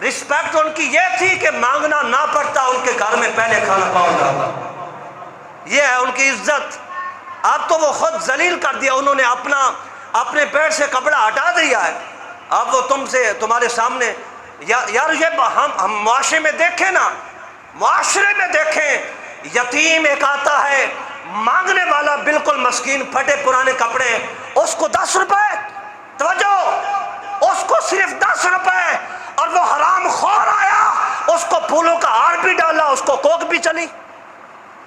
Respect ان کی یہ تھی کہ مانگنا نہ پڑتا، ان کے گھر میں پہلے کھانا پاؤں جاتا، یہ ہے ان کی عزت۔ اب تو وہ خود ذلیل کر دیا انہوں نے، اپنے پیٹ سے کپڑا ہٹا دیا ہے، اب وہ تمہارے سامنے یار یہ ہم معاشرے میں دیکھیں نا، معاشرے میں دیکھیں، یتیم ایک آتا ہے مانگنے والا بالکل مسکین، پھٹے پرانے کپڑے، اس کو 10 روپے، توجہ، اس کو صرف 10 روپے، اور وہ حرام خور آیا، اس کو پھولوں کا ہار بھی ڈالا، اس کو کوک بھی چلی،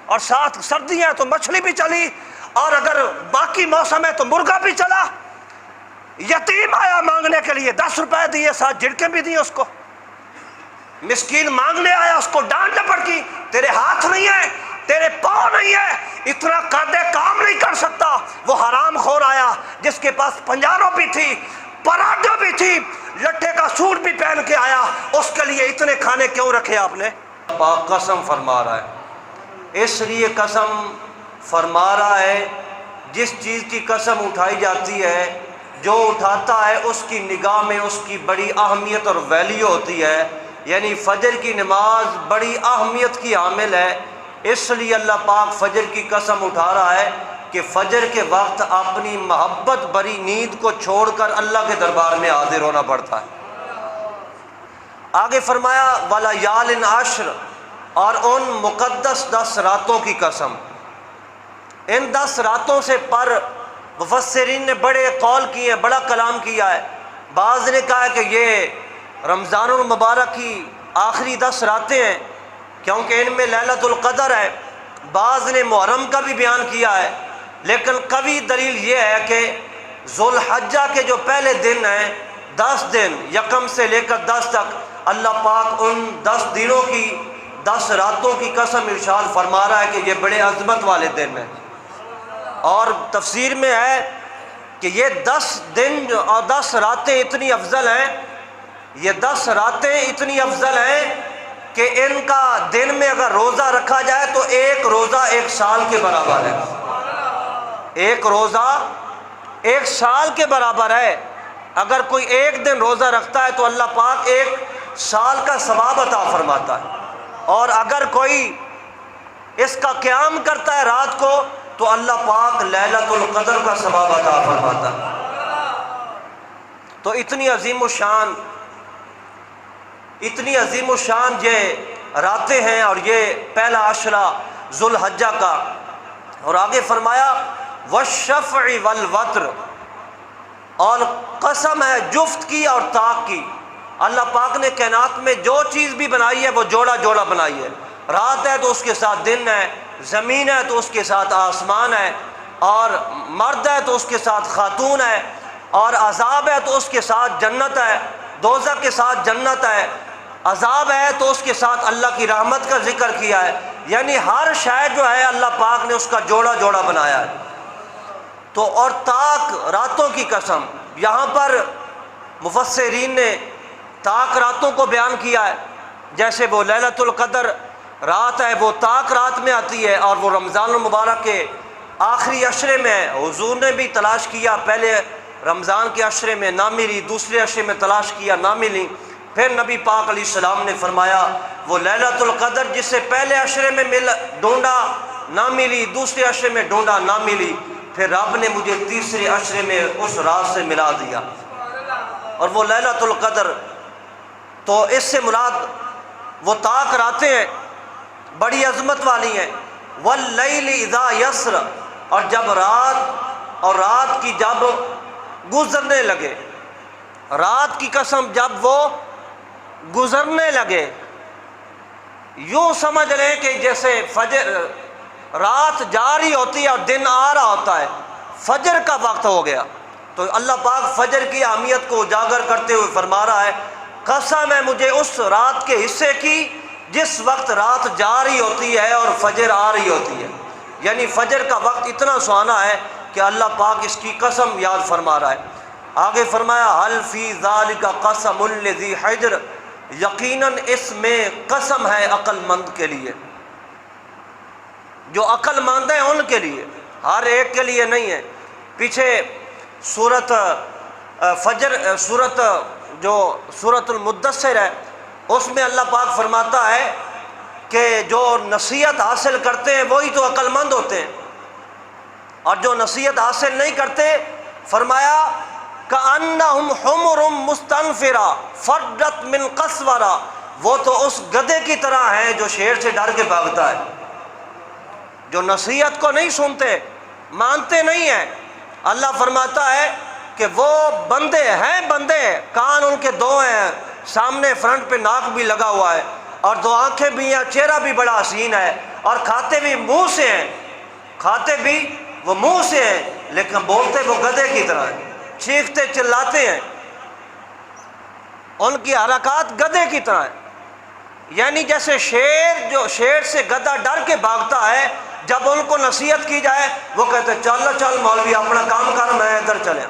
اور ساتھ سردیاں تو مچھلی بھی چلی، اور اگر باقی موسم ہے تو مرغا بھی چلا۔ یتیم آیا مانگنے کے لیے، 10 روپے دیے، ساتھ جھڑکیں بھی دی اس کو۔ مسکین مانگنے آیا، اس کو ڈانٹ پڑکی، تیرے ہاتھ نہیں ہے، تیرے پاؤں نہیں ہے، اتنا قد کام نہیں کر سکتا۔ وہ حرام خور آیا جس کے پاس پنجاروں بھی تھی، پراڈو بھی تھی، لٹھے کا سوٹ بھی پہن کے آیا، اس کے لیے اتنے کھانے کیوں رکھے آپ نے؟ پاک قسم فرما رہا ہے، اس لیے قسم فرما رہا ہے، جس چیز کی قسم اٹھائی جاتی ہے، جو اٹھاتا ہے اس کی نگاہ میں اس کی بڑی اہمیت اور ویلیو ہوتی ہے، یعنی فجر کی نماز بڑی اہمیت کی حامل ہے، اس لیے اللہ پاک فجر کی قسم اٹھا رہا ہے کہ فجر کے وقت اپنی محبت بری نیند کو چھوڑ کر اللہ کے دربار میں حاضر ہونا پڑتا ہے۔ آگے فرمایا وَلَيَالٍ عَشْرٍ، اور ان مقدس 10 راتوں کی قسم۔ ان 10 راتوں سے پر مفسرین نے بڑے قول کیے ہیں، بڑا کلام کیا ہے۔ بعض نے کہا کہ یہ رمضان المبارک کی آخری 10 راتیں ہیں کیونکہ ان میں لیلۃ القدر ہے۔ بعض نے محرم کا بھی بیان کیا ہے، لیکن قوی دلیل یہ ہے کہ ذوالحجہ کے جو پہلے دن ہیں، 10 دن، یکم سے لے کر 10 تک، اللہ پاک ان 10 دنوں کی 10 راتوں کی قسم ارشاد فرما رہا ہے کہ یہ بڑے عظمت والے دن ہیں۔ اور تفسیر میں ہے کہ یہ 10 دن اور 10 راتیں اتنی افضل ہیں، یہ 10 راتیں اتنی افضل ہیں کہ ان کا دن میں اگر روزہ رکھا جائے تو ایک روزہ 1 سال کے برابر ہے، ایک روزہ 1 سال کے برابر ہے۔ اگر کوئی ایک دن روزہ رکھتا ہے تو اللہ پاک 1 سال کا ثواب عطا فرماتا ہے، اور اگر کوئی اس کا قیام کرتا ہے رات کو تو اللہ پاک لیلۃ القدر کا ثواب عطا فرماتا ہے۔ تو اتنی عظیم الشان یہ راتیں ہیں، اور یہ پہلا عشرہ ذوالحجہ کا۔ اور آگے فرمایا والشفع والوتر، اور قسم ہے جفت کی اور طاق کی۔ اللہ پاک نے کائنات میں جو چیز بھی بنائی ہے وہ جوڑا جوڑا بنائی ہے، رات ہے تو اس کے ساتھ دن ہے، زمین ہے تو اس کے ساتھ آسمان ہے، اور مرد ہے تو اس کے ساتھ خاتون ہے، اور عذاب ہے تو اس کے ساتھ جنت ہے، دوزخ کے ساتھ جنت ہے، عذاب ہے تو اس کے ساتھ اللہ کی رحمت کا ذکر کیا ہے، یعنی ہر شے جو ہے اللہ پاک نے اس کا جوڑا جوڑا بنایا ہے۔ تو اور طاق راتوں کی قسم، یہاں پر مفسرین نے طاق راتوں کو بیان کیا ہے، جیسے وہ لیلۃ القدر رات ہے وہ طاق رات میں آتی ہے، اور وہ رمضان المبارک کے آخری عشرے میں ہے۔ حضور نے بھی تلاش کیا، پہلے رمضان کے عشرے میں نہ ملی، دوسرے عشرے میں تلاش کیا نہ ملی، پھر نبی پاک علیہ السلام نے فرمایا وہ لیلۃ القدر جسے پہلے عشرے میں ڈھونڈا نہ ملی، دوسرے عشرے میں ڈھونڈا نہ ملی، پھر رب نے مجھے تیسرے عشرے میں اس رات سے ملا دیا، اور وہ لیلۃ القدر۔ تو اس سے مراد وہ طاق راتیں ہیں، بڑی عظمت والی ہیں۔ واللیل اذا یسر، اور جب رات کی جب گزرنے لگے، رات کی قسم جب وہ گزرنے لگے، یوں سمجھ لیں کہ جیسے فجر رات جاری ہوتی ہے اور دن آ رہا ہوتا ہے، فجر کا وقت ہو گیا، تو اللہ پاک فجر کی اہمیت کو اجاگر کرتے ہوئے فرما رہا ہے قسم ہے مجھے اس رات کے حصے کی جس وقت رات جاری ہوتی ہے اور فجر آ رہی ہوتی ہے، یعنی فجر کا وقت اتنا سہانا ہے کہ اللہ پاک اس کی قسم یاد فرما رہا ہے۔ آگے فرمایا حل فی ذالک قسم لذی حجر، یقیناً اس میں قسم ہے عقل مند کے لیے، جو عقل مند ہیں ان کے لیے، ہر ایک کے لیے نہیں ہے۔ پیچھے سورت جو سورت المدثر ہے اس میں اللہ پاک فرماتا ہے کہ جو نصیحت حاصل کرتے ہیں وہی تو عقل مند ہوتے ہیں، اور جو نصیحت حاصل نہیں کرتے فرمایا کأنہم حمر مستنفرہ فرت من قسورہ، وہ تو اس گدھے کی طرح ہیں جو شیر سے ڈر کے بھاگتا ہے۔ جو نصیحت کو نہیں سنتے، مانتے نہیں ہیں، اللہ فرماتا ہے کہ وہ بندے ہیں، بندے کان ان کے دو ہیں، سامنے فرنٹ پہ ناک بھی لگا ہوا ہے اور دو آنکھیں بھی ہیں، چہرہ بھی بڑا حسین ہے، اور کھاتے بھی منہ سے ہیں، کھاتے بھی وہ منہ سے ہیں، لیکن بولتے وہ گدھے کی طرح ہیں، چیختے چلاتے ہیں، ان کی حرکات گدھے کی طرح ہیں۔ یعنی جیسے جو شیر سے گدھا ڈر کے بھاگتا ہے، جب ان کو نصیحت کی جائے وہ کہتے ہیں چل چل مولوی اپنا کام کر، میں ادھر چلے،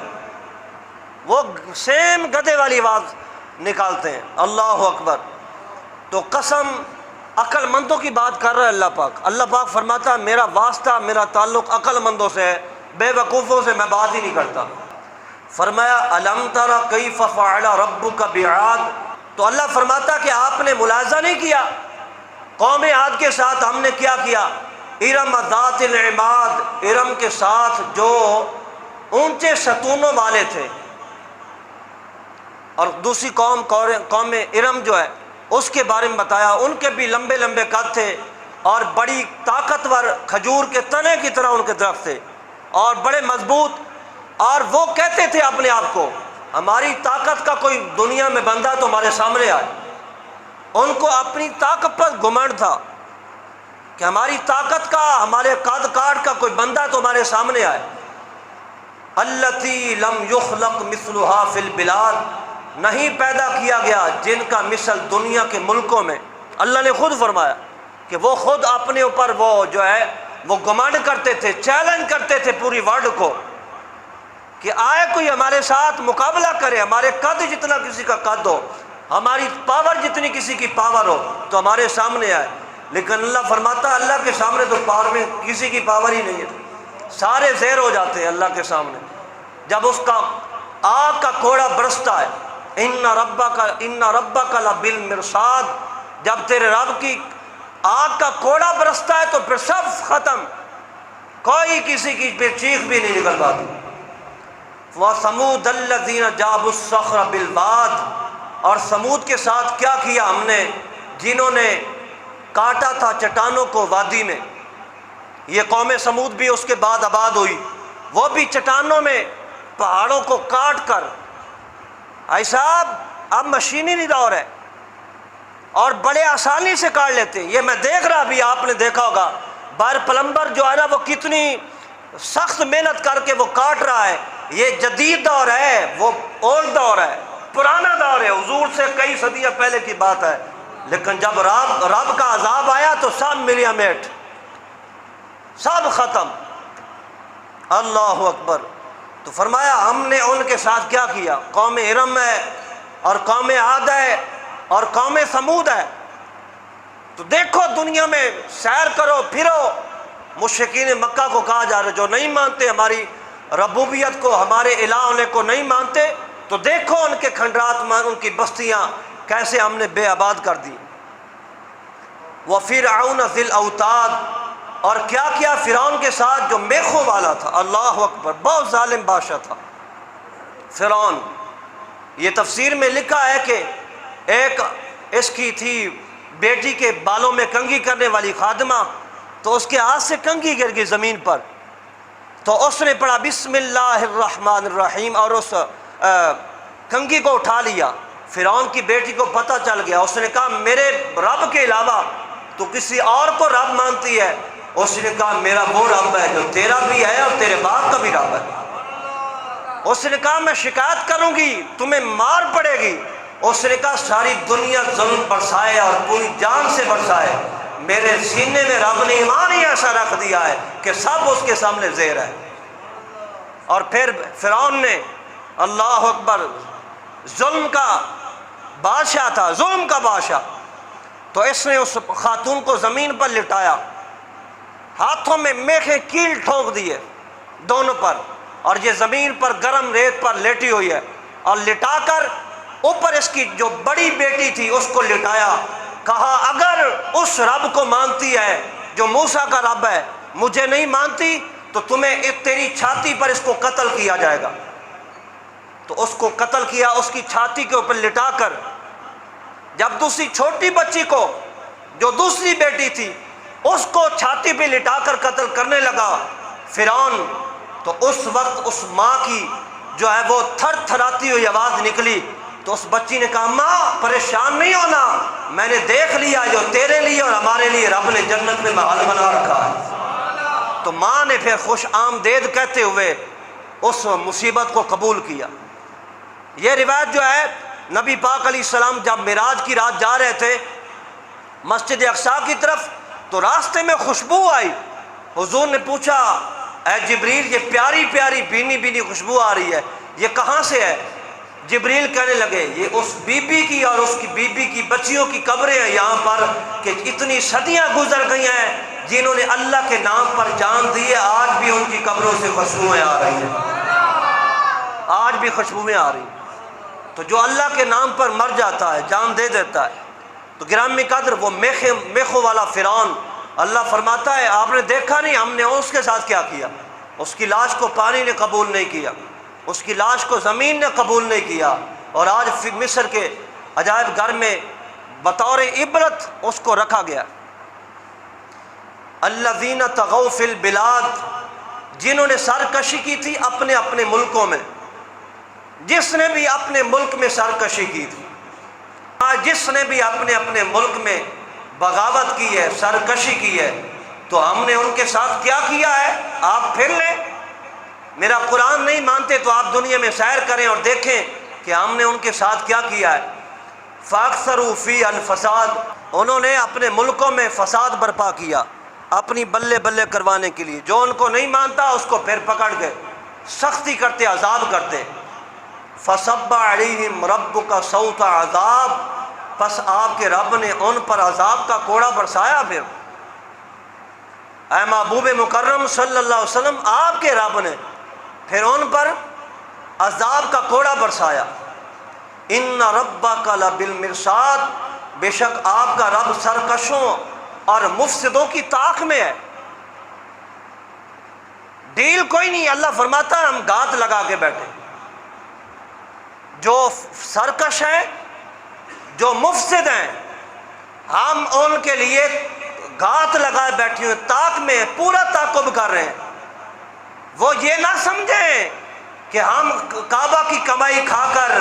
وہ سیم گدھے والی آواز نکالتے ہیں۔ اللہ اکبر۔ تو قسم عقل مندوں کی بات کر رہا ہے اللہ پاک۔ اللہ پاک فرماتا ہے میرا واسطہ، میرا تعلق عقل مندوں سے ہے، بے وقوفوں سے میں بات ہی نہیں کرتا۔ فرمایا الم تر کیف فعل ربک بعاد، تو اللہ فرماتا کہ آپ نے ملاحظہ نہیں کیا قوم عاد کے ساتھ ہم نے کیا کیا؟ ارم ذات العماد، ارم کے ساتھ جو اونچے ستونوں والے تھے، اور دوسری قوم ارم جو ہے اس کے بارے میں بتایا، ان کے بھی لمبے لمبے قد تھے اور بڑی طاقتور کھجور کے تنے کی طرح ان کے درخت تھے اور بڑے مضبوط، اور وہ کہتے تھے اپنے آپ کو ہماری طاقت کا کوئی دنیا میں بندہ تو ہمارے سامنے آئے۔ ان کو اپنی طاقت پر گھمنڈ تھا کہ ہماری طاقت کا، ہمارے قد کاٹ کا کوئی بندہ تو ہمارے سامنے آئے۔ التی لم یخلق مثلها فی البلاد، نہیں پیدا کیا گیا جن کا مثل دنیا کے ملکوں میں۔ اللہ نے خود فرمایا کہ وہ خود اپنے اوپر وہ جو ہے وہ گھمنڈ کرتے تھے، چیلنج کرتے تھے پوری ورلڈ کو کہ آئے کوئی ہمارے ساتھ مقابلہ کرے، ہمارے قد جتنا کسی کا قد ہو، ہماری پاور جتنی کسی کی پاور ہو تو ہمارے سامنے آئے۔ لیکن اللہ فرماتا ہے اللہ کے سامنے تو پاور میں کسی کی پاور ہی نہیں ہے، سارے زیر ہو جاتے ہیں اللہ کے سامنے جب اس کا آگ کا کوڑا برستا ہے۔ ان ربک لبالمرصاد، جب تیرے رب کی آگ کا کوڑا برستا ہے تو پھر سب ختم، کوئی کسی کی پھر چیخ بھی نہیں نکل پاتی۔ وَثَمُودَ الَّذِينَ جَابُوا الصَّخْرَ بِالْوَادِ، اور سمود کے ساتھ کیا کیا ہم نے، جنہوں نے کاٹا تھا چٹانوں کو وادی میں۔ یہ قوم سمود بھی اس کے بعد آباد ہوئی، وہ بھی چٹانوں میں پہاڑوں کو کاٹ کر، بھائی صاحب اب مشینری دور ہے اور بڑے آسانی سے کاٹ لیتے ہیں۔ یہ میں دیکھ رہا، بھی آپ نے دیکھا ہوگا باہر پلمبر جو ہے نا وہ کتنی سخت محنت کر کے وہ کاٹ رہا ہے۔ یہ جدید دور ہے، وہ اولڈ دور ہے، پرانا دور ہے، حضور سے کئی صدیاں پہلے کی بات ہے۔ لیکن جب رب کا عذاب آیا تو سب ملیا میٹ، سب ختم۔ اللہ اکبر۔ تو فرمایا ہم نے ان کے ساتھ کیا کیا، قوم ارم ہے اور قوم عاد ہے اور قوم سمود ہے۔ تو دیکھو دنیا میں سیر کرو پھرو، مشرکین مکہ کو کہا جا رہا ہے جو نہیں مانتے ہماری ربوبیت کو، ہمارے الہ ہونے کو نہیں مانتے، تو دیکھو ان کے کھنڈرات، ان کی بستیاں کیسے ہم نے بے آباد کر دی۔ وَفِرْعَوْنَ ذِي الْأَوْتَادِ، اور کیا فرعون کے ساتھ جو میخوں والا تھا۔ اللہ اکبر، بہت ظالم بادشاہ تھا فرعون۔ یہ تفسیر میں لکھا ہے کہ ایک اس کی تھی بیٹی کے بالوں میں کنگھی کرنے والی خادمہ، تو اس کے ہاتھ سے کنگھی گر گئی زمین پر، تو اس نے پڑھا بسم اللہ الرحمن الرحیم اور اس کنگھی کو اٹھا لیا۔ فرعون کی بیٹی کو پتہ چل گیا، اس نے کہا میرے رب کے علاوہ تو کسی اور کو رب مانتی ہے؟ اس نے کہا میرا وہ رب ہے جو تیرا بھی ہے اور تیرے باپ کا بھی رب ہے۔ اس نے کہا میں شکایت کروں گی، تمہیں مار پڑے گی۔ اس نے کہا ساری دنیا ظلم برسائے اور پوری جان سے برسائے، میرے سینے میں رب نے ایمان ہی ایسا رکھ دیا ہے کہ سب اس کے سامنے زیر ہے۔ اور پھر فرعون نے، اللہ اکبر، ظلم کا بادشاہ تھا، ظلم کا بادشاہ، تو اس نے اس خاتون کو زمین پر لٹایا، ہاتھوں میں میخیں کیل ٹھونک دیے دونوں پر، اور یہ زمین پر گرم ریت پر لیٹی ہوئی ہے، اور لٹا کر اوپر اس کی جو بڑی بیٹی تھی اس کو لٹایا، کہا اگر اس رب کو مانتی ہے جو موسیٰ کا رب ہے، مجھے نہیں مانتی تو تمہیں تیری چھاتی پر اس کو قتل کیا جائے گا۔ تو اس کو قتل کیا، اس کی چھاتی کے اوپر لٹا کر۔ جب دوسری چھوٹی بچی کو جو دوسری بیٹی تھی اس کو چھاتی پہ لٹا کر قتل کرنے لگا فرعون، تو اس وقت اس ماں کی جو ہے وہ تھر تھراتی ہوئی آواز نکلی۔ تو اس بچی نے کہا ماں پریشان نہیں ہونا، میں نے دیکھ لیا جو تیرے لیے اور ہمارے لیے رب نے جنت میں محل بنا رکھا ہے۔ تو ماں نے پھر خوش آمدید کہتے ہوئے اس مصیبت کو قبول کیا۔ یہ روایت جو ہے نبی پاک علیہ السلام جب معراج کی رات جا رہے تھے مسجد اقصیٰ کی طرف تو راستے میں خوشبو آئی۔ حضور نے پوچھا اے جبریل یہ پیاری پیاری بھینی بھینی خوشبو آ رہی ہے، یہ کہاں سے ہے؟ جبریل کہنے لگے یہ اس بی بی کی اور اس کی بی بی کی بچیوں کی قبریں ہیں یہاں پر، کہ اتنی صدیاں گزر گئی ہیں جنہوں نے اللہ کے نام پر جان دی ہے، آج بھی ان کی قبروں سے خوشبوئیں آ رہی ہیں، آج بھی خوشبوئیں آ رہی ہیں۔ تو جو اللہ کے نام پر مر جاتا ہے، جان دے دیتا ہے۔ تو گرامی قدر وہ میخوں والا فرعون، اللہ فرماتا ہے آپ نے دیکھا نہیں ہم نے اس کے ساتھ کیا کیا؟ اس کی لاش کو پانی نے قبول نہیں کیا، اس کی لاش کو زمین نے قبول نہیں کیا، اور آج مصر کے عجائب گھر میں بطور عبرت اس کو رکھا گیا۔ الذین طغوا فی البلاد، جنہوں نے سرکشی کی تھی اپنے اپنے ملکوں میں، جس نے بھی اپنے ملک میں سرکشی کی تھی، جس نے بھی اپنے اپنے ملک میں بغاوت کی ہے، سرکشی کی ہے، تو ہم نے ان کے ساتھ کیا کیا ہے آپ پھر لیں۔ میرا قرآن نہیں مانتے تو آپ دنیا میں سیر کریں اور دیکھیں کہ ہم نے ان کے ساتھ کیا کیا ہے۔ فَأَكْثَرُوا فِي الْفَسَادِ، انہوں نے اپنے ملکوں میں فساد برپا کیا اپنی بلے بلے کروانے کے لیے۔ جو ان کو نہیں مانتا اس کو پھر پکڑ کے سختی کرتے، عذاب کرتے۔ فَصَبَّ عَلَيْهِمْ رَبُّكَ صَوْتَ عَذَابٍ، پس آپ کے رب نے ان پر عذاب کا کوڑا برسایا۔ پھر اے محبوب مکرم صلی اللہ علیہ وسلم، آپ کے رب نے پھر ان پر عذاب کا کوڑا برسایا۔ ان ربک لبالمرصاد، بے شک آپ کا رب سرکشوں اور مفسدوں کی طاق میں ہے۔ ڈیل کوئی نہیں، اللہ فرماتا ہے ہم گات لگا کے بیٹھے۔ جو سرکش ہیں، جو مفسد ہیں، ہم ان کے لیے گات لگائے بیٹھے ہوئے طاق میں پورا تعاقب کر رہے ہیں۔ وہ یہ نہ سمجھیں کہ ہم کعبہ کی کمائی کھا کر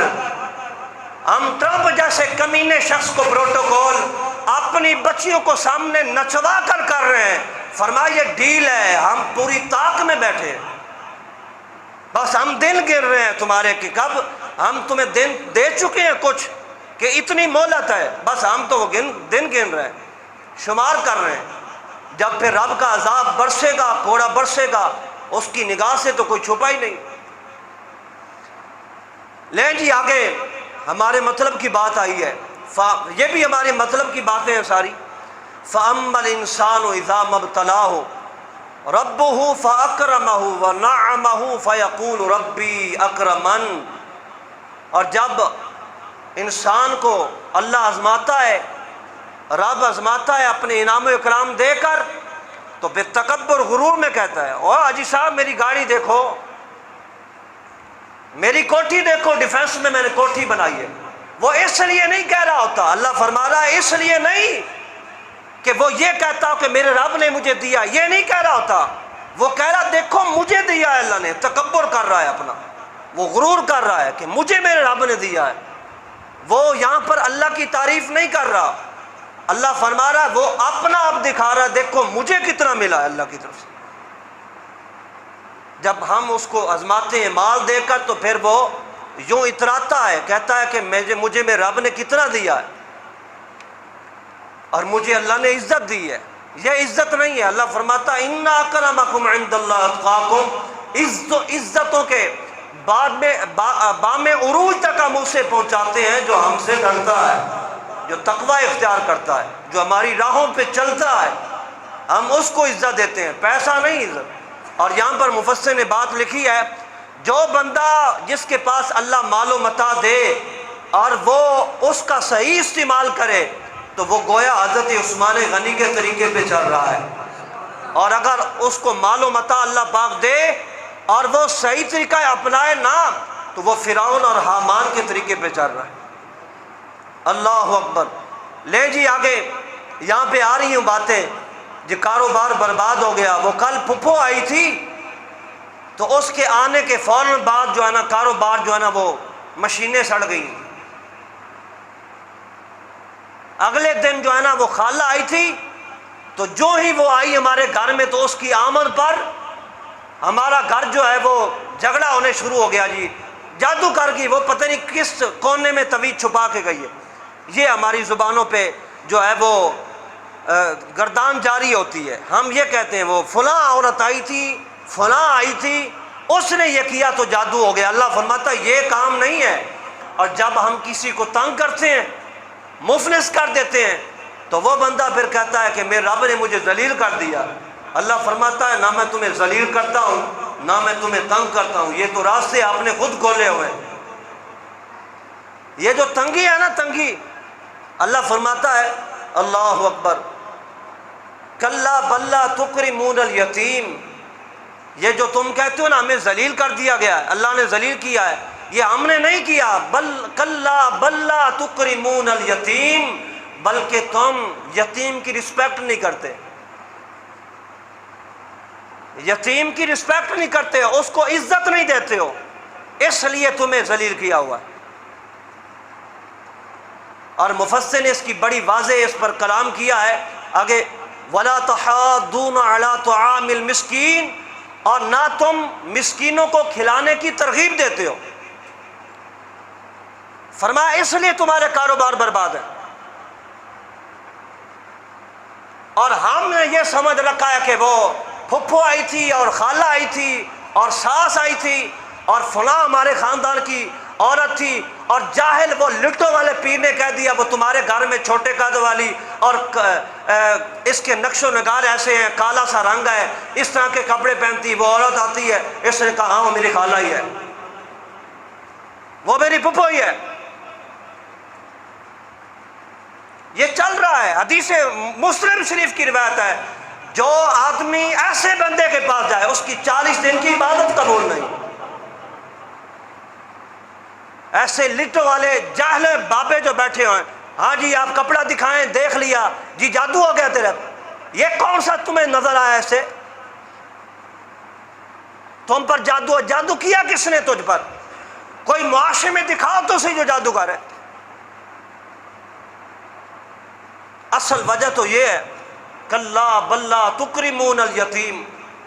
ہم ٹرمپ جیسے کمینے شخص کو پروٹوکول اپنی بچیوں کو سامنے نچوا کر رہے ہیں۔ فرمایا یہ ڈیل ہے، ہم پوری طاق میں بیٹھے ہیں، بس ہم دن گن رہے ہیں تمہارے کہ کب ہم تمہیں دن دے چکے ہیں کچھ کہ اتنی مہلت ہے، بس ہم تو وہ دن گن رہے ہیں، شمار کر رہے ہیں۔ جب پھر رب کا عذاب برسے گا، کوڑا برسے گا، اس کی نگاہ سے تو کوئی چھپا ہی نہیں۔ لیں جی آگے ہمارے مطلب کی بات آئی ہے، یہ بھی ہمارے مطلب کی باتیں ہیں ساری۔ فَأَمَّا الْإِنسَانُ إِذَا مَا ابْتَلَاهُ رَبُّهُ فَأَكْرَمَهُ وَنَعَّمَهُ فَيَقُولُ رَبِّي أَكْرَمَنِ، اور جب انسان کو اللہ آزماتا ہے، رب آزماتا ہے اپنے انعام و اکرام دے کر، تو پھر تکبر غرور میں کہتا ہے او حاجی صاحب میری گاڑی دیکھو، میری کوٹھی دیکھو، ڈیفینس میں نے کوٹھی بنائی ہے۔ وہ اس لیے نہیں کہہ رہا ہوتا، اللہ فرما رہا ہے اس لیے نہیں کہ وہ یہ کہتا ہو کہ میرے رب نے مجھے دیا، یہ نہیں کہہ رہا ہوتا، وہ کہہ رہا دیکھو مجھے دیا ہے اللہ نے۔ تکبر کر رہا ہے اپنا، وہ غرور کر رہا ہے کہ مجھے میرے رب نے دیا ہے۔ وہ یہاں پر اللہ کی تعریف نہیں کر رہا، اللہ فرما رہا ہے وہ اپنا آپ دکھا رہا ہے، دیکھو مجھے کتنا ملا ہے اللہ کی طرف سے۔ جب ہم اس کو آزماتے ہیں مال دے کر تو پھر وہ یوں اتراتا ہے، کہتا ہے کہ مجھے میرے رب نے کتنا دیا ہے اور مجھے اللہ نے عزت دی ہے۔ یہ عزت نہیں ہے، اللہ فرماتا ہے اِنَّ أَكْرَمَكُمْ عِنْدَ اللَّهِ أَتْقَاكُمْ، عزتوں کے بام عروج تک ہم اسے پہنچاتے ہیں جو ہم سے ڈرتا ہے، جو تقوی اختیار کرتا ہے، جو ہماری راہوں پہ چلتا ہے، ہم اس کو عزت دیتے ہیں، پیسہ نہیں عزت۔ اور یہاں پر مفسر نے بات لکھی ہے جو بندہ جس کے پاس اللہ مال و متاع دے، اور وہ اس کا صحیح استعمال کرے تو وہ گویا حضرت عثمان غنی کے طریقے پہ چل رہا ہے، اور اگر اس کو مال و متاع اللہ پاک دے اور وہ صحیح طریقہ اپنائے نہ تو وہ فرعون اور حامان کے طریقے پہ چل رہا ہے۔ اللہ اکبر۔ لے جی آگے یہاں پہ آ رہی ہوں باتیں، جو کاروبار برباد ہو گیا۔ وہ کل پھپھو آئی تھی تو اس کے آنے کے فوراً بعد جو ہے نا کاروبار جو ہے نا وہ مشینیں سڑ گئی۔ اگلے دن جو ہے نا وہ خالہ آئی تھی تو جو ہی وہ آئی ہمارے گھر میں تو اس کی آمد پر ہمارا گھر جو ہے وہ جھگڑا ہونے شروع ہو گیا۔ جی جادو کر گئی، وہ پتہ نہیں کس کونے میں تویز چھپا کے گئی ہے۔ یہ ہماری زبانوں پہ جو ہے وہ گردان جاری ہوتی ہے۔ ہم یہ کہتے ہیں وہ فلاں عورت آئی تھی، فلاں آئی تھی، اس نے یہ کیا تو جادو ہو گیا۔ اللہ فرماتا ہے یہ کام نہیں ہے۔ اور جب ہم کسی کو تنگ کرتے ہیں، مفلس کر دیتے ہیں، تو وہ بندہ پھر کہتا ہے کہ میرے رب نے مجھے ذلیل کر دیا۔ اللہ فرماتا ہے نہ میں تمہیں ذلیل کرتا ہوں نہ میں تمہیں تنگ کرتا ہوں، یہ تو راستے آپ نے خود کھولے ہوئے۔ یہ جو تنگی ہے نا تنگی، اللہ فرماتا ہے اللہ اکبر، کلا بلا تکرمون الیتیم، یہ جو تم کہتے ہو نا ہمیں ذلیل کر دیا گیا ہے، اللہ نے ذلیل کیا ہے، یہ ہم نے نہیں کیا۔ بل کلا بلا تکرمون الیتیم، بلکہ تم یتیم کی رسپیکٹ نہیں کرتے، یتیم کی رسپیکٹ نہیں کرتے ہو، اس کو عزت نہیں دیتے ہو، اس لیے تمہیں ذلیل کیا ہوا ہے۔ اور مفسر نے اس کی بڑی واضح اس پر کلام کیا ہے آگے، وَلَا تَحَاضُّونَ عَلَىٰ طَعَامِ الْمِسْكِينِ، اور نہ تم مسکینوں کو کھلانے کی ترغیب دیتے ہو۔ فرمایا اس لیے تمہارے کاروبار برباد ہے۔ اور ہم نے یہ سمجھ رکھا ہے کہ وہ پھپھو آئی تھی اور خالہ آئی تھی اور ساس آئی تھی اور فلاں ہمارے خاندان کی عورت تھی، اور جاہل وہ لٹوں والے پیر نے کہہ دیا وہ تمہارے گھر میں چھوٹے قد والی اور اس کے نقش و نگار ایسے ہیں، کالا سا رنگ ہے، اس طرح کے کپڑے پہنتی، وہ عورت آتی ہے، اس نے کہا ہاں وہ میری خالہ ہی ہے، وہ میری پھپھو ہی ہے۔ یہ چل رہا ہے، حدیث مسلم شریف کی روایت ہے، جو آدمی ایسے بندے کے پاس جائے اس کی 40 دن کی عبادت قبول نہیں۔ ایسے لٹوں والے جاہل بابے جو بیٹھے ہوئے، ہاں جی آپ کپڑا دکھائیں، دیکھ لیا جی جادو ہو گیا تیرا، یہ کون سا تمہیں نظر آیا ایسے؟ تم پر جادو، جادو کیا کس نے تجھ پر؟ کوئی معاشرے میں دکھاؤ تو صحیح جو جادوگر ہے۔ اصل وجہ تو یہ ہے کلا بلا تکرمون الیتیم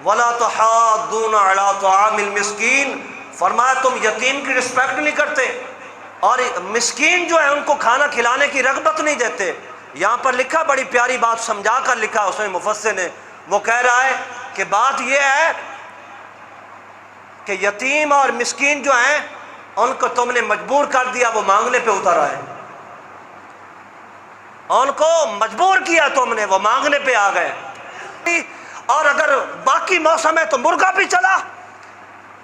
ولا تحاضون علی طعام المسکین، فرمایا تم یتیم کی رسپیکٹ نہیں کرتے اور مسکین جو ہے ان کو کھانا کھلانے کی رغبت نہیں دیتے۔ یہاں پر لکھا بڑی پیاری بات سمجھا کر لکھا اس میں مفسر نے، وہ کہہ رہا ہے کہ بات یہ ہے کہ یتیم اور مسکین جو ہیں ان کو تم نے مجبور کر دیا، وہ مانگنے پہ اتر آئے، ان کو مجبور کیا تم نے، وہ مانگنے پہ آ گئے۔ اور اگر باقی موسم ہے تو مرغا بھی چلا،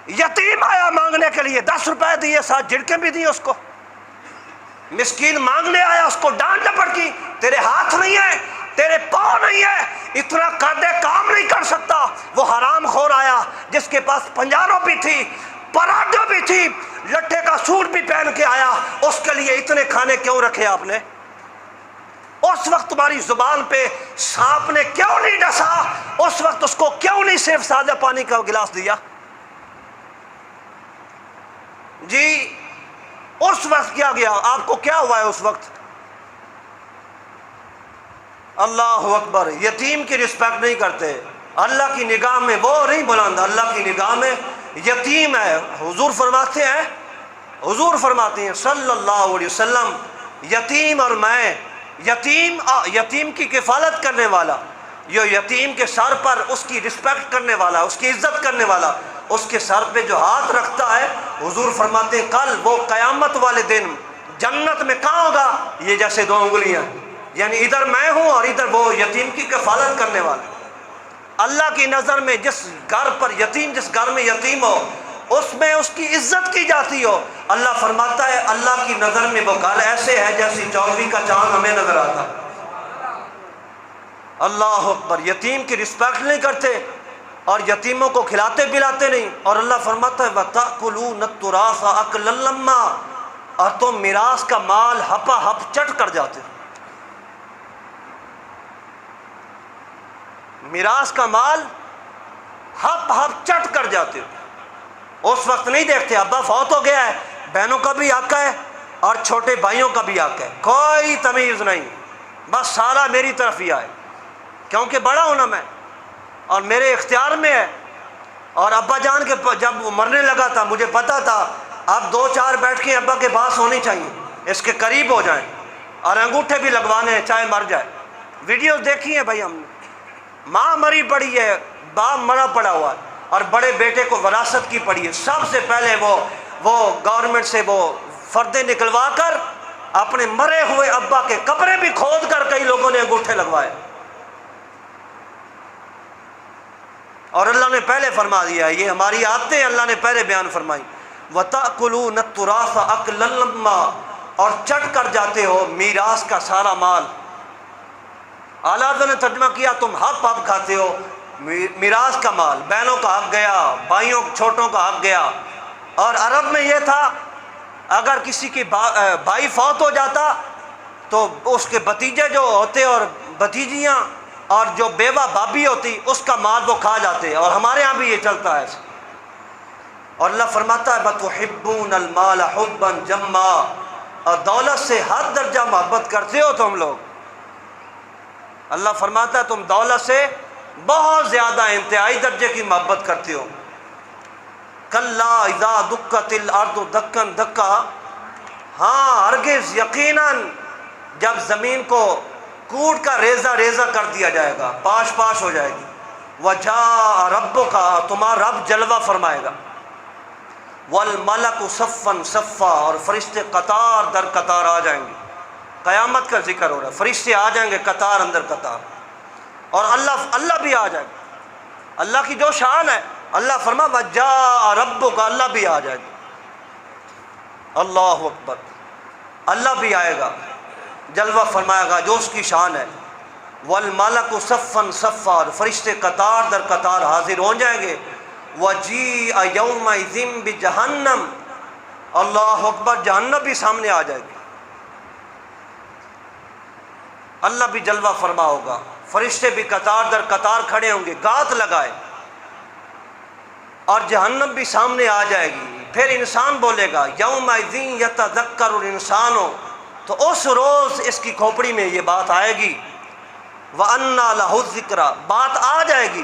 یتیم آیا مانگنے کے لیے 10 روپے دیے، 7 جھڑکیں بھی دی اس کو۔ مسکین مانگنے آیا، اس کو ڈانٹ ڈپٹ کی، تیرے ہاتھ نہیں ہے، تیرے پاؤں نہیں ہے، اتنا قد کام نہیں کر سکتا۔ وہ حرام خور آیا جس کے پاس پنجاروں بھی تھی، پراڈو بھی تھی، لٹھے کا سوٹ بھی پہن کے آیا، اس کے لیے اتنے کھانے کیوں رکھے آپ نے؟ اس وقت تمہاری زبان پہ سانپ نے کیوں نہیں ڈسا؟ اس وقت اس کو کیوں نہیں صرف سادہ پانی کا گلاس دیا؟ جی اس وقت کیا گیا؟ آپ کو کیا ہوا ہے اس وقت؟ اللہ اکبر، یتیم کی رسپیکٹ نہیں کرتے، اللہ کی نگاہ میں وہ نہیں بلند، اللہ کی نگاہ میں یتیم ہے۔ حضور فرماتے ہیں صلی اللہ علیہ وسلم، یتیم اور میں، یتیم کی کفالت کرنے والا، جو یتیم کے سر پر اس کی رسپیکٹ کرنے والا، اس کی عزت کرنے والا، اس کے سر پہ جو ہاتھ رکھتا ہے، حضور فرماتے ہیں کل وہ قیامت والے دن جنت میں کہاں ہوگا؟ یہ جیسے 2 انگلیاں، یعنی ادھر میں ہوں اور ادھر وہ یتیم کی کفالت کرنے والا۔ اللہ کی نظر میں جس گھر میں یتیم ہو اس میں اس کی عزت کی جاتی ہو، اللہ فرماتا ہے اللہ کی نظر میں وہ گل ایسے ہے جیسی 14ویں کا چاند ہمیں نظر آتا۔ اللہ اکبر، یتیم کی رسپیکٹ نہیں کرتے اور یتیموں کو کھلاتے پلاتے نہیں، اور اللہ فرماتا ہے وَتَأْكُلُونَ التُّرَاثَ أَكْلًا لَمًّا، اور تم میراث کا مال ہپا ہپ چٹ کر جاتے ہو، میراث کا مال ہپ ہپ چٹ کر جاتے ہو۔ اس وقت نہیں دیکھتے ابا فوت ہو گیا ہے، بہنوں کا بھی حق ہے اور چھوٹے بھائیوں کا بھی حق ہے، کوئی تمیز نہیں، بس سارا میری طرف ہی آئے، کیونکہ بڑا ہوں نا میں اور میرے اختیار میں ہے۔ اور ابا جان کے جب وہ مرنے لگا تھا مجھے پتا تھا اب 2-4 بیٹھ کے ابا کے پاس ہونی چاہیے، اس کے قریب ہو جائیں، اور انگوٹھے بھی لگوانے ہیں چاہے مر جائے۔ ویڈیوز دیکھی ہیں بھائی ہم نے، ماں مری پڑی ہے، باپ مرا پڑا ہوا ہے، اور بڑے بیٹے کو وراثت کی پڑی ہے، سب سے پہلے وہ گورنمنٹ سے وہ فردے نکلوا کر اپنے مرے ہوئے ابا کے قبریں بھی کھود کر کئی لوگوں نے انگوٹھے لگوائے، اور اللہ نے پہلے فرما دیا ہے، یہ ہماری عادتیں اللہ نے پہلے بیان فرمائی، وَتَأْكُلُونَ التُّرَاثَ أَكْلًا لَمًّا، اور چٹ کر جاتے ہو میراث کا سارا مال۔ اعلیٰ حضرت نے ترجمہ کیا تم ہپ ہپ کھاتے ہو میراث کا مال، بہنوں کا حق گیا، بھائیوں چھوٹوں کا حق گیا۔ اور عرب میں یہ تھا اگر کسی کی بھائی فوت ہو جاتا تو اس کے بھتیجے جو ہوتے اور بھتیجیاں اور جو بیوہ بھابھی ہوتی اس کا مال وہ کھا جاتے، اور ہمارے ہاں بھی یہ چلتا ہے۔ اور اللہ فرماتا ہے بَتُحِبُّونَ الْمَالَ حُبًّا جَمًّا، اور دولت سے حد درجہ محبت کرتے ہو تم لوگ۔ اللہ فرماتا ہے تم دولت سے بہت زیادہ انتہائی درجے کی محبت کرتے ہو۔ کَلَّا اِذَا دُکَّتِ الْأَرْضُ دَکًّا دَکًّا، ہاں ہرگز یقیناً جب زمین کو کوٹ کا ریزہ ریزہ کر دیا جائے گا، پاش پاش ہو جائے گی، وَجَاءَ رَبُّكَ، تمہارا رب جلوہ فرمائے گا، وَالْمَلَكُ صَفًّا صَفًّا، اور فرشتے قطار در قطار آ جائیں گے۔ قیامت کا ذکر ہو رہا ہے، فرشتے آ جائیں گے قطار اندر قطار، اور اللہ بھی آ جائے گا، اللہ کی جو شان ہے، اللہ فرما وَجَاءَ رَبُّكَ، اللہ بھی آ جائے گا، اللہ اکبر، اللہ بھی آئے گا، جلوہ فرمائے گا جو اس کی شان ہے، وَالْمَلَكُ صَفًّا صَفًّا، اور فرشتے قطار در قطار حاضر ہو جائیں گے، وَجِيءَ يَوْمَئِذٍ بِجَهَنَّمَ، اللہ اکبر، جہنم بھی سامنے آ جائے گی، اللہ بھی جلوہ فرما ہوگا، فرشتے بھی قطار در قطار کھڑے ہوں گے گات لگائے، اور جہنم بھی سامنے آ جائے گی۔ پھر انسان بولے گا یومئذ یتذکر الانسان، تو اس روز اس کی کھوپڑی میں یہ بات آئے گی، وَأَنَّى لَهُ الذِّكْرَى، بات آ جائے گی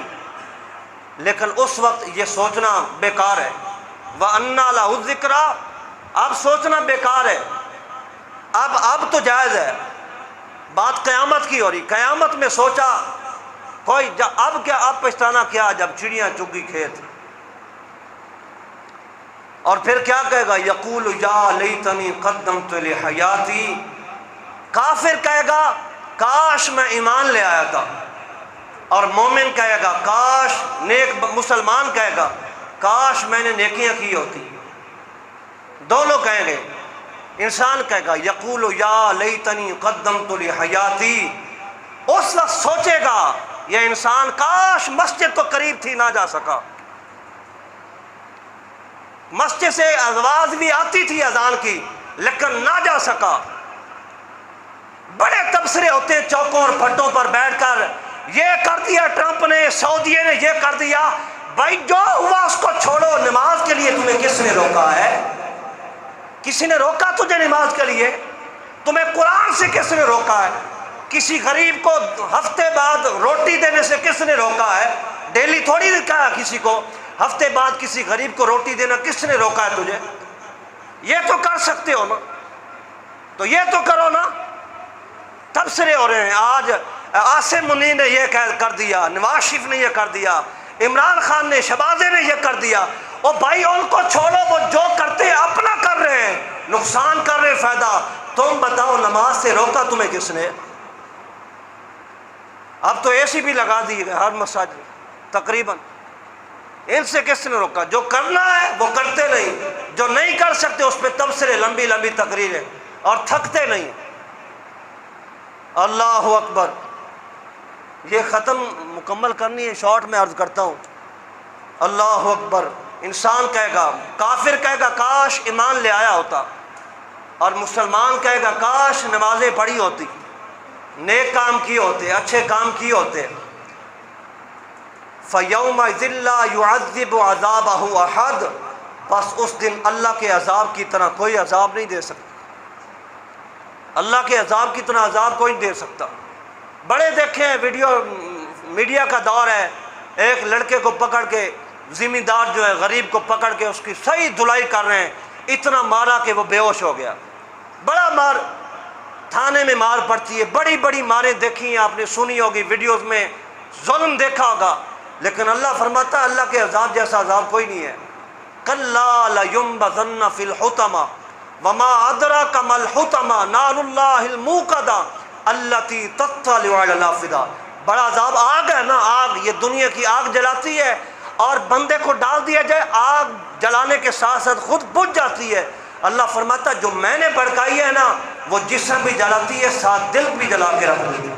لیکن اس وقت یہ سوچنا بیکار ہے، وَأَنَّى لَهُ الذِّكْرَى، اب سوچنا بیکار ہے، اب تو جائز ہے، بات قیامت کی ہو رہی، قیامت میں سوچا کوئی اب پچھتانا کیا جب چڑیاں چگی کھیت، اور پھر کیا کہے گا یقول یا لیتنی قدمت لحیاتی، کافر کہے گا کاش میں ایمان لے آیا تھا، اور مومن کہے گا کاش، نیک مسلمان کہے گا کاش میں نے نیکیاں کی ہوتی، دونوں کہیں گے، انسان کہے گا یقول یا لیتنی قدمت لحیاتی، اس وقت سوچے گا یہ انسان کاش مسجد تو قریب تھی نہ جا سکا، مسجد سے آواز بھی آتی تھی اذان کی لیکن نہ جا سکا۔ بڑے تبصرے ہوتے ہیں چوکوں اور پھٹوں پر بیٹھ کر، یہ کر دیا ٹرمپ نے، سعودیہ نے یہ کر دیا، بھائی جو ہوا اس کو چھوڑو، نماز کے لیے تمہیں کس نے روکا ہے؟ کسی نے روکا تجھے نماز کے لیے؟ تمہیں قرآن سے کس نے روکا ہے؟ کسی غریب کو ہفتے بعد روٹی دینے سے کس نے روکا ہے؟ ڈیلی تھوڑی کہا کسی کو، ہفتے بعد کسی غریب کو روٹی دینا کس نے روکا ہے تجھے؟ یہ تو کر سکتے ہو نا، تو یہ تو کرو نا۔ تبصرے ہو رہے ہیں آج، عاصم منی نے یہ کر دیا، نواز شریف نے یہ کر دیا، عمران خان نے، شہبازے نے یہ کر دیا، اور بھائی ان کو چھوڑو، وہ جو کرتے ہیں اپنا کر رہے ہیں، نقصان کر رہے فائدہ، تم بتاؤ نماز سے روکا تمہیں کس نے؟ اب تو اے سی بھی لگا دی گئے ہر مساجد تقریباً، ان سے کس نے روکا؟ جو کرنا ہے وہ کرتے نہیں، جو نہیں کر سکتے اس پہ تبصرے، لمبی لمبی تقریریں، اور تھکتے نہیں۔ اللہ اکبر۔ یہ ختم مکمل کرنی ہے، شارٹ میں عرض کرتا ہوں۔ اللہ اکبر۔ انسان کہے گا، کافر کہے گا کاش ایمان لے آیا ہوتا، اور مسلمان کہے گا کاش نمازیں پڑھی ہوتی، نیک کام کیے ہوتے، اچھے کام کیے ہوتے۔ فَيَوْمَئِذٍ لَّا يُعَذِّبُ عَذَابَهُ أَحَدٌ، بس اس دن اللہ کے عذاب کی طرح کوئی عذاب نہیں دے سکتا، اللہ کے عذاب کی طرح عذاب کوئی نہیں دے سکتا۔ بڑے دیکھے ہیں ویڈیو، میڈیا کا دور ہے، ایک لڑکے کو پکڑ کے، ذمہ دار جو ہے غریب کو پکڑ کے اس کی صحیح دھلائی کر رہے ہیں، اتنا مارا کہ وہ بے ہوش ہو گیا۔ بڑا مار، تھانے میں مار پڑتی ہے، بڑی بڑی ماریں دیکھی ہیں آپ نے، سنی ہوگی ویڈیوز میں، ظلم دیکھا ہوگا، لیکن اللہ فرماتا ہے اللہ کے عذاب جیسا عذاب کوئی نہیں ہے۔ کَلَّا لَيُنبَذَنَّ فِي الْحُطَمَةِ وَمَا أَدْرَاكَ مَا الْحُطَمَةُ نَارُ اللَّهِ الْمُوقَدَةُ الَّتِي تَطَّلِعُ عَلَى الْأَفْئِدَةِ۔ بڑا عذاب آگ ہے نا، آگ، یہ دنیا کی آگ جلاتی ہے، اور بندے کو ڈال دیا جائے، آگ جلانے کے ساتھ ساتھ خود بجھ جاتی ہے۔ اللہ فرماتا ہے جو میں نے بھڑکائی ہے نا، وہ جسم بھی جلاتی ہے، ساتھ دل بھی جلا کے رکھ دیتی ہے۔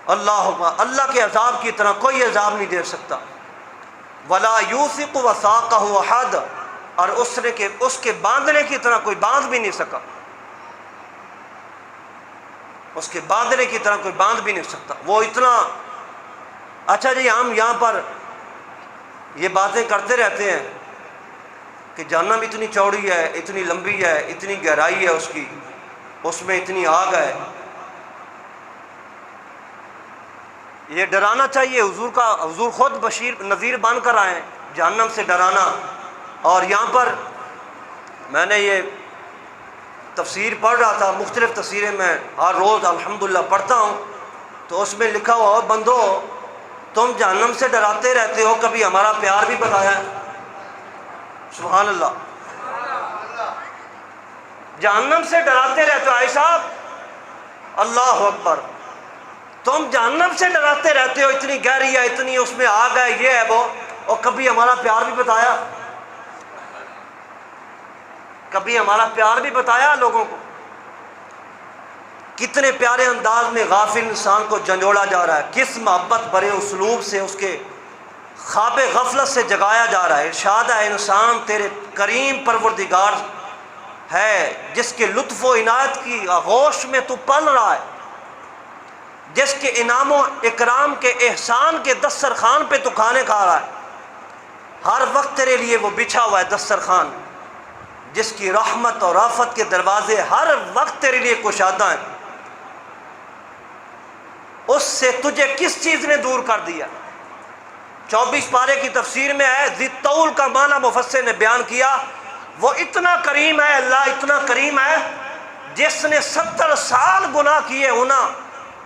اللہ کے عذاب کی طرح کوئی عذاب نہیں دے سکتا۔ وَلَا يُوثِقُ وَثَاقَهُ أَحَدٌ، اور اس کے باندھنے کی طرح کوئی باندھ بھی نہیں سکا، اس کے باندھنے کی طرح کوئی باندھ بھی نہیں سکتا۔ وہ اتنا اچھا جی، ہم یہاں پر یہ باتیں کرتے رہتے ہیں کہ جہنم اتنی چوڑی ہے، اتنی لمبی ہے، اتنی گہرائی ہے اس کی، اس میں اتنی آگ ہے۔ یہ ڈرانا چاہیے، حضور خود بشیر نذیر بن کر آئے ہیں جہنم سے ڈرانا۔ اور یہاں پر میں نے یہ تفسیر پڑھ رہا تھا، مختلف تفسیریں میں ہر روز الحمدللہ پڑھتا ہوں، تو اس میں لکھا ہوا بندو تم جہنم سے ڈراتے رہتے ہو، کبھی ہمارا پیار بھی بتایا ہے؟ سبحان اللہ۔ جہنم سے ڈراتے رہتے ہو، آئی صاحب، اللہ اکبر، تم جہنم سے ڈراتے رہتے ہو، اتنی گہری ہے، اتنی اس میں آگ ہے، یہ ہے وہ، اور کبھی ہمارا پیار بھی بتایا؟ کبھی ہمارا پیار بھی بتایا لوگوں کو؟ کتنے پیارے انداز میں غافل انسان کو جھنجھوڑا جا رہا ہے، کس محبت بھرے اسلوب سے اس کے خواب غفلت سے جگایا جا رہا ہے۔ ارشاد ہے انسان تیرے کریم پروردگار ہے جس کے لطف و عنایت کی آغوش میں تو پل رہا ہے، جس کے انعام و اکرام کے احسان کے دسترخوان پہ تو کھانے کھا رہا ہے، ہر وقت تیرے لیے وہ بچھا ہوا ہے دسترخوان، جس کی رحمت اور رافت کے دروازے ہر وقت تیرے لیے کشادہ ہیں، اس سے تجھے کس چیز نے دور کر دیا؟ 24 پارے کی تفسیر میں ہے، ذی الطول کا معنی مفسر نے بیان کیا، وہ اتنا کریم ہے، اللہ اتنا کریم ہے، جس نے 70 سال گناہ کیے ہونا،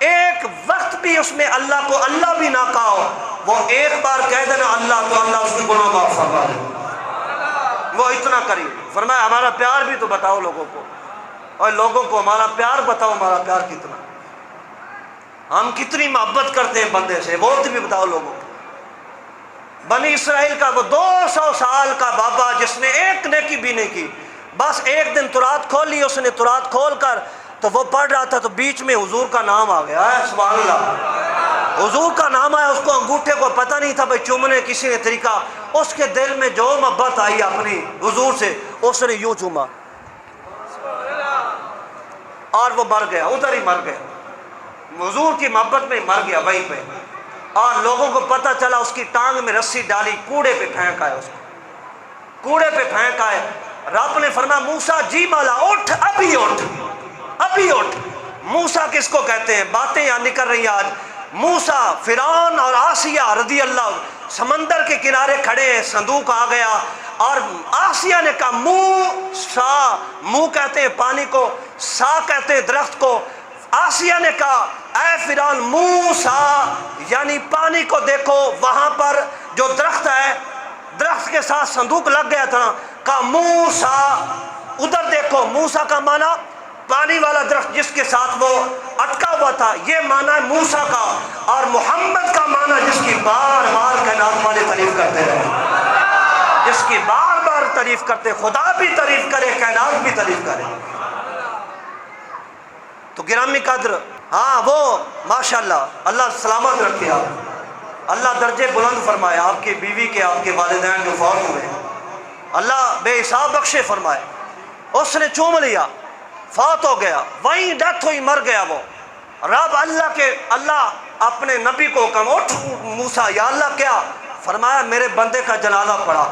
ایک وقت بھی اس میں اللہ کو اللہ بھی نہ کہا ہو، وہ ایک بار کہہ دینا اللہ تو اللہ اس کی گناہ معاف فرما دے، وہ اتنا کریم۔ فرمایا ہمارا پیار بھی تو بتاؤ لوگوں کو، اور لوگوں کو ہمارا پیار بتاؤ، ہمارا پیار کتنا، ہم کتنی محبت کرتے ہیں بندے سے، وہ بھی بتاؤ لوگوں کو۔ بنی اسرائیل کا وہ 200 سال کا بابا جس نے ایک نیکی بھی نہیں کی، بس ایک دن تورات کھول لی اس نے، تورات کھول کر تو وہ پڑھ رہا تھا تو بیچ میں حضور کا نام آ گیا ہے، سبحان اللہ، حضور کا نام آیا، اس کو انگوٹھے کو پتہ نہیں تھا بھائی چومنے کسی نے طریقہ، اس کے دل میں جو محبت آئی اپنی حضور سے، اس نے یوں چوما اور وہ مر گیا، ادھر ہی مر گیا، حضور کی محبت میں مر گیا وہیں پہ، اور لوگوں کو پتہ چلا، اس کی ٹانگ میں رسی ڈالی، کوڑے پہ پھینکا ہے، اس کو کوڑے پہ پھینکا ہے۔ رب نے فرمایا موسیٰ جی مالا اٹھ، ابھی اٹھ، ابھی اٹھ۔ موسیٰ کس کو کہتے ہیں؟ باتیں یہاں نکل رہی ہیں آج۔ موسیٰ، فرعون اور آسیہ رضی اللہ سمندر کے کنارے کھڑے ہیں، صندوق آ گیا، اور آسیہ نے کہا موسیٰ، منہ کہتے ہیں پانی کو، سا کہتے ہیں درخت کو، آسیہ نے کہا اے فرعون موسیٰ، یعنی پانی کو دیکھو، وہاں پر جو درخت ہے، درخت کے ساتھ صندوق لگ گیا تھا، کہا موسیٰ ادھر دیکھو۔ موسیٰ کا معنی پانی والا درخت جس کے ساتھ وہ اٹکا ہوا تھا، یہ معنی ہے موسیٰ کا، اور محمد کا معنی جس کی بار بار کائنات والے تعریف کرتے رہے، جس کی بار بار تعریف کرتے، خدا بھی تعریف کرے، کائنات بھی تعریف کرے۔ تو گرامی قدر، ہاں وہ ماشاءاللہ اللہ سلامت رکھے، آپ اللہ درجے بلند فرمائے، آپ کی بیوی کے، آپ کے والدین جو فوت ہوئے اللہ بے حساب بخشے فرمائے۔ اس نے چوم لیا، فوت ہو گیا، وہیں ڈیتھ ہوئی، مر گیا وہ۔ رب اللہ اپنے نبی کو حکم، اٹھ موسیٰ، یا اللہ کیا؟ فرمایا میرے بندے کا جنازہ پڑا۔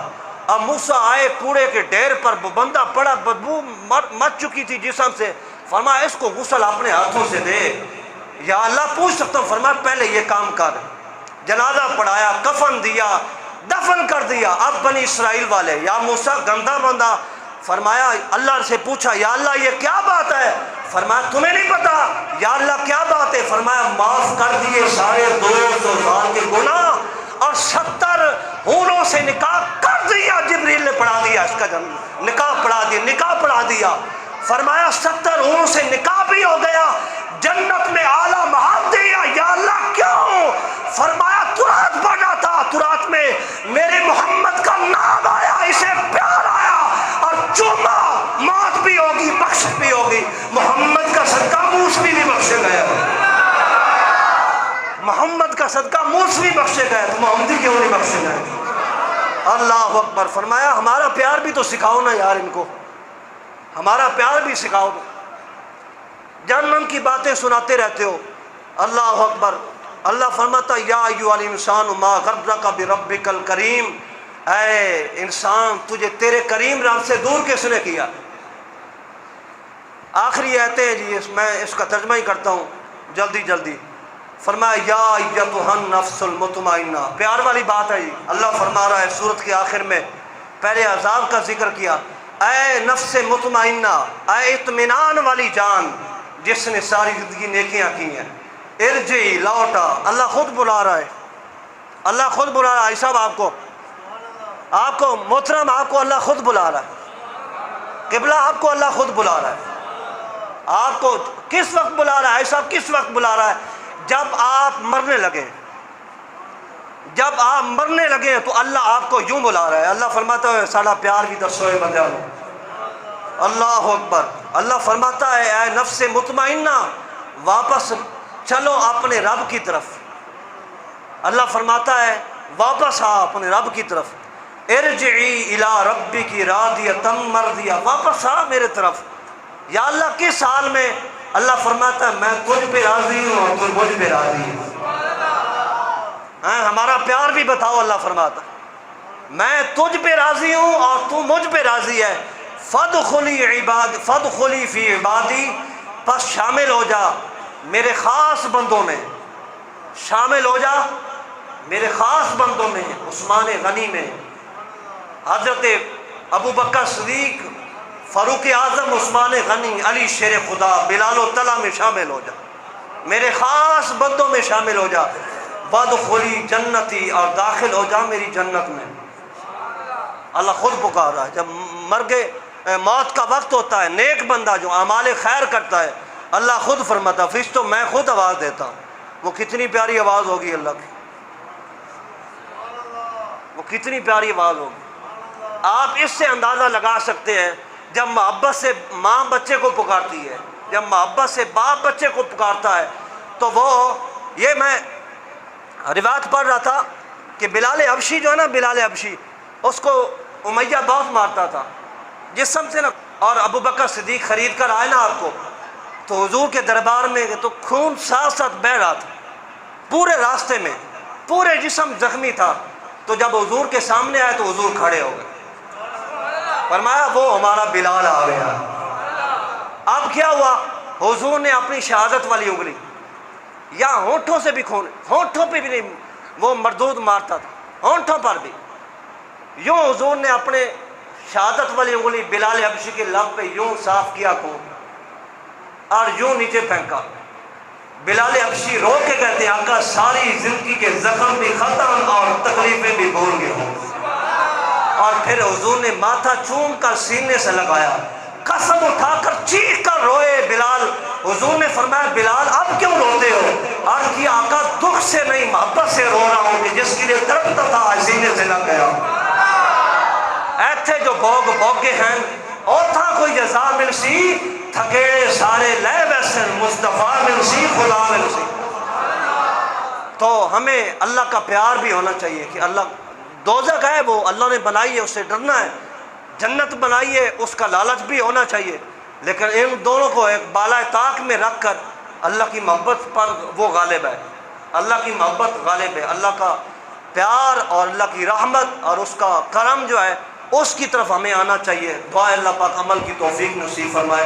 اب موسیٰ آئے کوڑے کے ڈھیر پر، بندہ پڑا، بدبو مر چکی تھی جسم سے۔ فرمایا اس کو غسل اپنے ہاتھوں سے دے۔ یا اللہ پوچھ سکتا ہوں، فرمایا پہلے یہ کام کر۔ جنازہ پڑھایا، کفن دیا، دفن کر دیا۔ اب بنی اسرائیل والے، یا موسیٰ گندا بندہ، فرمایا اللہ سے پوچھا، یا اللہ یہ کیا بات ہے؟ فرمایا تمہیں نہیں پتا؟ یا اللہ کیا بات ہے؟ فرمایا معاف کر دیے 250 سال کے گناہ، اور 70 حوروں سے نکاح کر دیا۔ جبریل نے پڑھا دیا، اس کا نکاح پڑھا دیا۔ فرمایا 70 حوروں سے نکاح بھی ہو گیا، جنت میں اعلیٰ محل دیا۔ یا اللہ کیوں؟ فرمایا ترات بنا تھا، ترات میں میرے محمد کا نام آیا، اسے پیار آیا، اور چوما، موت بھی ہوگی، بخش بھی ہوگی۔ محمد کا صدقہ موسوی بھی بخشے گیا، محمد کا صدقہ موسوی بخشے گئے، تو محمدی کیوں نہیں بخشے گئے؟ اللہ اکبر۔ فرمایا ہمارا پیار بھی تو سکھاؤ نا یار، ان کو ہمارا پیار بھی سکھاؤ۔ جہنم کی باتیں سناتے رہتے ہو۔ اللہ اکبر۔ اللہ فرماتا یا ایھا الانسان ما غرک بربک الکریم، اے انسان تجھے تیرے کریم رب سے دور کس نے کیا؟ آخری آیتیں جی، میں اس کا ترجمہ ہی کرتا ہوں جلدی۔ فرمایا یا ایھا النفس المطمئنہ، پیار والی بات ہے جی۔ اللہ فرما رہا ہے سورت کے آخر میں، پہلے عذاب کا ذکر کیا، اے نفس مطمئنہ، اے اطمینان والی جان جس نے ساری زندگی نیکیاں کی ہیں، ارجعی، لوٹا۔ اللہ خود بلا رہا ہے، اللہ خود بلا رہا ہے صاحب، آپ کو محترم، آپ کو اللہ خود بلا رہا ہے، قبلہ آپ کو اللہ خود بلا رہا ہے۔ آپ کو کس وقت بلا رہا ہے صاحب؟ کس وقت بلا رہا ہے؟ جب آپ مرنے لگے، جب آپ مرنے لگے تو اللہ آپ کو یوں بلا رہا ہے۔ اللہ فرماتا ہے ساڑا پیار بھی دسوئے بندیانو۔ اللہ اکبر۔ اللہ فرماتا ہے اے نفس مطمئنہ، واپس چلو اپنے رب کی طرف۔ اللہ فرماتا ہے واپس آ اپنے رب کی طرف، ارجعی الی ربک راضیۃ مرضیہ، واپس آ میرے طرف۔ یا اللہ کس حال میں؟ اللہ فرماتا ہے میں تجھ پہ راضی ہوں اور تجھ مجھ پہ راضی ہے۔ ہمارا پیار بھی بتاؤ۔ اللہ فرماتا میں تجھ پہ راضی ہوں اور تو مجھ پہ راضی ہے۔ فادخلی فی عبادی، پس شامل ہو جا میرے خاص بندوں میں، شامل ہو جا میرے خاص بندوں میں، عثمان غنی میں، حضرت ابو بکر صدیق، فاروق اعظم، عثمان غنی، علی شیر خدا، بلال و طلحہ میں شامل ہو جا، میرے خاص بندوں میں شامل ہو جا۔ وادخلی جنتی، اور داخل ہو جا میری جنت میں۔ اللہ خود پکار رہا ہے۔ جب موت کا وقت ہوتا ہے، نیک بندہ جو اعمال خیر کرتا ہے، اللہ خود فرماتا فرشتوں میں خود آواز دیتا ہوں۔ وہ کتنی پیاری آواز ہوگی اللہ کی، وہ کتنی پیاری آواز ہوگی۔ آپ اس سے اندازہ لگا سکتے ہیں جب محبت سے ماں بچے کو پکارتی ہے، جب محبت سے باپ بچے کو پکارتا ہے، تو وہ یہ میں روایت پڑھ رہا تھا کہ بلال حبشی جو ہے نا، بلال حبشی، اس کو امیہ بہت مارتا تھا جسم سے نا، اور ابو بکر صدیق خرید کر آئے نا آپ کو، تو حضور کے دربار میں تو خون ساتھ ساتھ بہہ رہا تھا پورے راستے میں، پورے جسم زخمی تھا۔ تو جب حضور کے سامنے آئے تو حضور کھڑے ہو گئے، فرمایا وہ ہمارا بلال آ گیا۔ اب کیا ہوا؟ حضور نے اپنی شہادت والی انگلی، یا ہونٹوں سے بھی خون، ہونٹوں پہ بھی نہیں، وہ مردود مارتا تھا، ہونٹوں پر بھی، یوں حضور نے اپنے شہادت والی انگلی بلال حبشی کے لب پہ یوں صاف کیا خون، اور یوں نیچے پھینکا۔ بلال حبشی رو کے کہتے ہیں آقا ساری زندگی کے زخم بھی ختم اور تکلیفیں بھی بھول گئے ہوں۔ اور پھر حضور نے ماتھا چوم کر سینے سے لگایا، قسم اٹھا کر چیخ کر روئے بلال۔ حضور نے فرمایا بلال اب کیوں روتے ہو؟ عرض کیا آقا دکھ سے نہیں محبت سے رو رہا ہوں کہ جس کے لیے تڑپتا تھا سینے سے لگ گیا۔ ایتھے جو بوگ بوگے ہیں اور تھا کوئی جزا مل سی تھکیڑے سارے لے ویسن مصطفیٰ مل سی خدا مل سی۔ تو ہمیں اللہ کا پیار بھی ہونا چاہیے کہ اللہ دوزخ ہے وہ اللہ نے بنائی ہے، اس سے ڈرنا ہے، جنت بنائی ہے اس کا لالچ بھی ہونا چاہیے، لیکن ان دونوں کو ایک بالائے طاق میں رکھ کر اللہ کی محبت پر وہ غالب ہے، اللہ کی محبت غالب ہے، اللہ کا پیار اور اللہ کی رحمت اور اس کا کرم جو ہے اس کی طرف ہمیں آنا چاہیے۔ دعا اللہ پاک عمل کی توفیق نصیب فرمائے۔